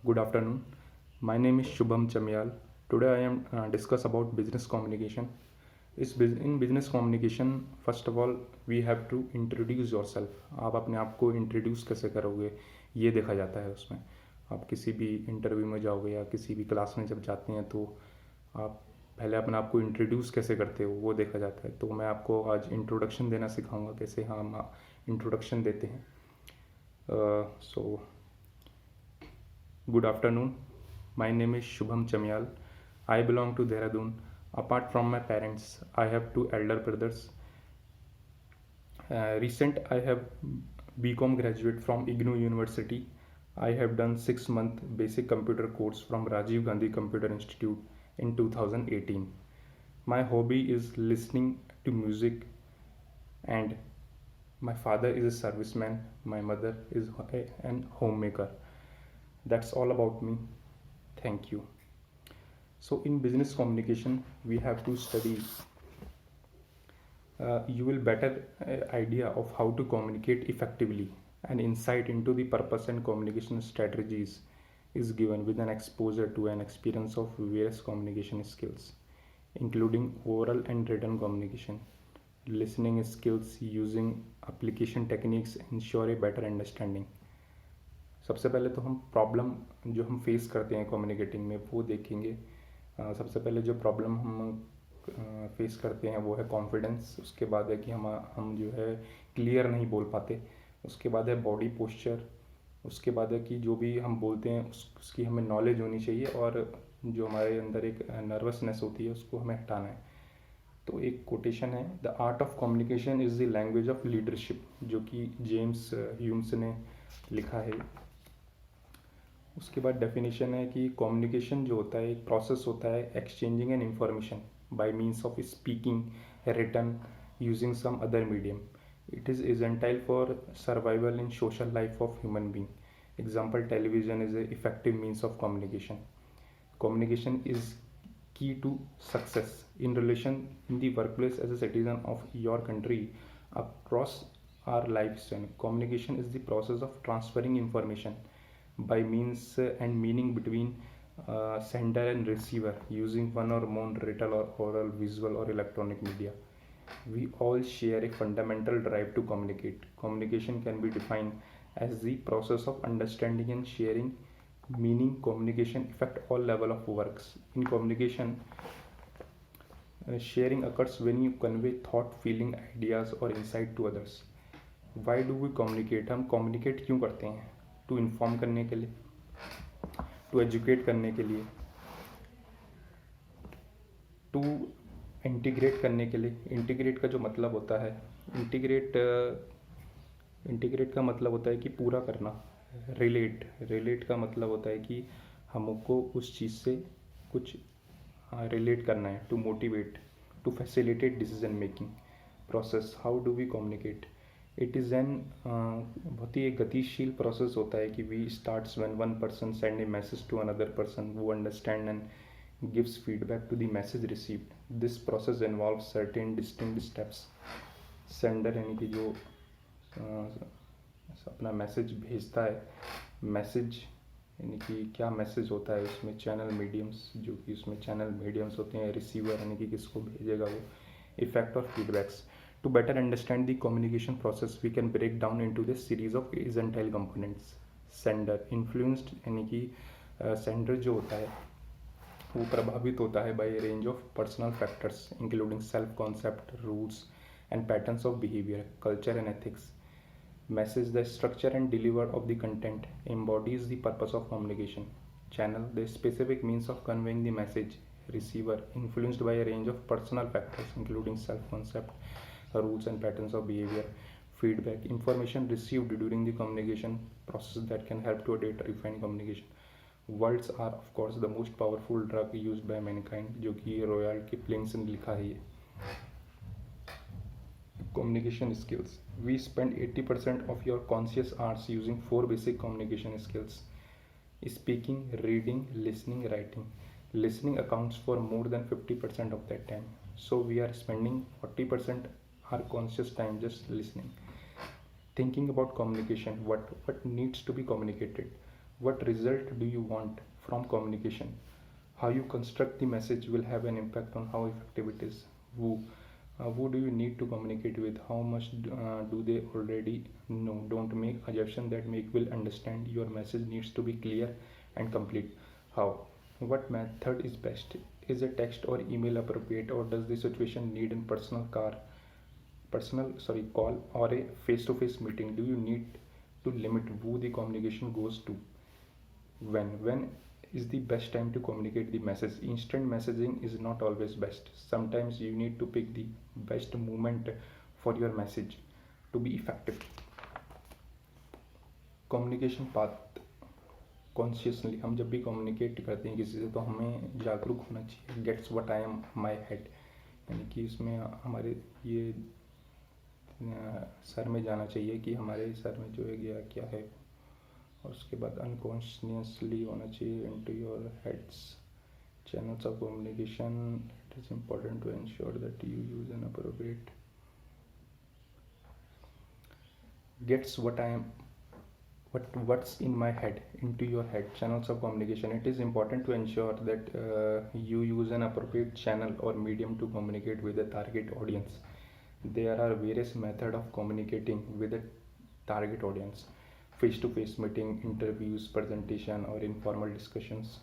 Good afternoon. My name is Shubham Chamyal. Today I am discuss about business communication. In business communication, first of all, we have to introduce yourself. आप अपने आप को introduce कैसे करोगे ये देखा जाता है उसमें. आप किसी भी इंटरव्यू में जाओगे या किसी भी क्लास में जब जाते हैं तो आप पहले अपने आप को इंट्रोड्यूस कैसे करते हो वो देखा जाता है. तो मैं आपको आज इंट्रोडक्शन देना सिखाऊंगा कैसे हम इंट्रोडक्शन देते हैं. सो Good afternoon. My name is Shubham Chamyal. I belong to Dehradun. Apart from my parents, I have two elder brothers. I have BCom graduate from IGNOU University. I have done 6 month basic computer course from Rajiv Gandhi Computer Institute in 2018. My hobby is listening to music, and my father is a serviceman. My mother is an homemaker. That's all about me. Thank you. So in business communication we have to study. You will better idea of how to communicate effectively. An insight into the purpose and communication strategies is given with an exposure to an experience of various communication skills, including oral and written communication. Listening skills using application techniques ensure a better understanding. सबसे पहले तो हम problem जो हम face करते हैं communicating में वो देखेंगे. सबसे पहले जो प्रॉब्लम हम फेस करते हैं वो है कॉन्फिडेंस. उसके बाद है कि हम जो है क्लियर नहीं बोल पाते. उसके बाद है बॉडी पोस्चर. उसके बाद है कि जो भी हम बोलते हैं उसकी हमें नॉलेज होनी चाहिए और जो हमारे अंदर एक नर्वसनेस होती है उसको हमें हटाना है. तो एक कोटेशन है, the art of communication is the language of leadership, जो कि जेम्स ह्यूम्स ने लिखा है. उसके बाद डेफिनेशन है कि कम्युनिकेशन जो होता है एक प्रोसेस होता है exchanging an information by means of speaking, written, using some other medium. It is essential for survival in social life of human being. Example, television is a effective means of communication. Communication is key to success in relation in the workplace as a citizen of your country across our lifespan. Communication is the process of transferring information by means and meaning between sender and receiver using one or more written or oral, visual or electronic media. We all share a fundamental drive to communicate. Communication can be defined as the process of understanding and sharing meaning. Communication affect all level of works. In communication, sharing occurs when you convey thought, feeling, ideas or insight to others. Why do we communicate? हम communicate क्यों करते हैं? To inform करने के लिए, to educate करने के लिए, to integrate करने के लिए. integrate का जो मतलब होता है, integrate का मतलब होता है कि पूरा करना. रिलेट का मतलब होता है कि हमको उस चीज़ से कुछ रिलेट करना है. To motivate, to facilitate decision making process. How do we communicate? It is an बहुत ही एक गतिशील प्रोसेस होता है कि we starts when one person send a message to another person वो understand and gives feedback to the message received. This process involve certain distinct steps. Sender यानी कि जो अपना मैसेज भेजता है, मैसेज यानी कि क्या मैसेज होता है उसमें चैनल मीडियम्स, जो कि उसमें चैनल मीडियम्स होते हैं. रिसीवर यानी कि किसको भेजेगा वो. इफेक्ट और feedbacks. To better understand the communication process we can break down into the series of एजेंटाइल कंपोनेंट्स. सेंडर इन्फ्लुएंस्ड यानी कि सेंडर जो होता है वो प्रभावित होता है by a range of personal factors including self concept, rules and patterns of behaviour, culture and ethics. Message, the structure and deliver of the content, embodies the purpose of communication. Channel, the specific means of conveying the message. Receiver, influenced by a range of personal factors including self-concept, rules and patterns of behavior. Feedback, information received during the communication process that can help to adapt refine communication. Words are of course the most powerful drug used by mankind, जो कि royal किपलिंग्स ने लिखा है ये. Communication skills. We spend 80% of your conscious hours using 4 basic communication skills: speaking, reading, listening, writing. Listening accounts for more than 50% of that time. So we are spending 40% our conscious time just listening. Thinking about communication, what needs to be communicated. What result do you want from communication? How you construct the message will have an impact on how effective it is. Who do you need to communicate with? How much do they already know? Don't make assumption that make will understand. Your message needs to be clear and complete. How? What method is best? Is a text or email appropriate, or does the situation need a personal call or a face-to-face meeting? Do you need to limit who the communication goes to? When is the best time to communicate the message? Instant messaging is not always best. Sometimes you need to pick the best moment for your message to be effective. Communication path consciously, हम जब भी communicate करते हैं किसी से तो हमें जागरूक होना चाहिए. Gets what I am my head, यानी कि इसमें हमारे ये सर में जाना चाहिए कि हमारे सर में जो है गया क्या है. और उसके बाद अनकॉन्शियसली होना चाहिए into your heads. Channels of communication, it is important to ensure that you use an appropriate. Gets what I am what's in my head into your head. Channels of communication, it is important to ensure that you use an appropriate channel or medium to communicate with the target audience. There are various methods of communicating with the target audience: face-to-face meeting, interviews, presentation, or informal discussions.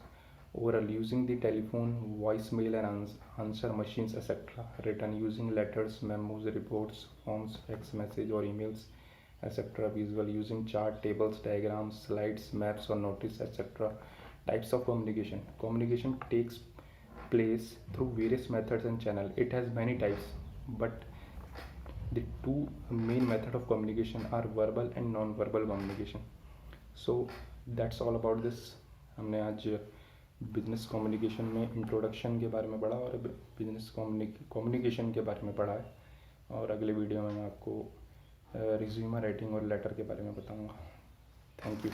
Oral, using the telephone, voicemail and answer machines, etc. Written, using letters, memos, reports, forms, fax message or emails, etc. Visual, using chart, tables, diagrams, slides, maps or notice, etc. Types of communication. Communication takes place through various methods and channels. It has many types, but the two main methods of communication are verbal and non-verbal communication. So that's all about this. हमने आज business communication में introduction के बारे में पढ़ा और business communication के बारे में पढ़ा है. और अगले वीडियो में मैं आपको रिज्यूमे राइटिंग और लेटर के बारे में बताऊंगा. Thank you.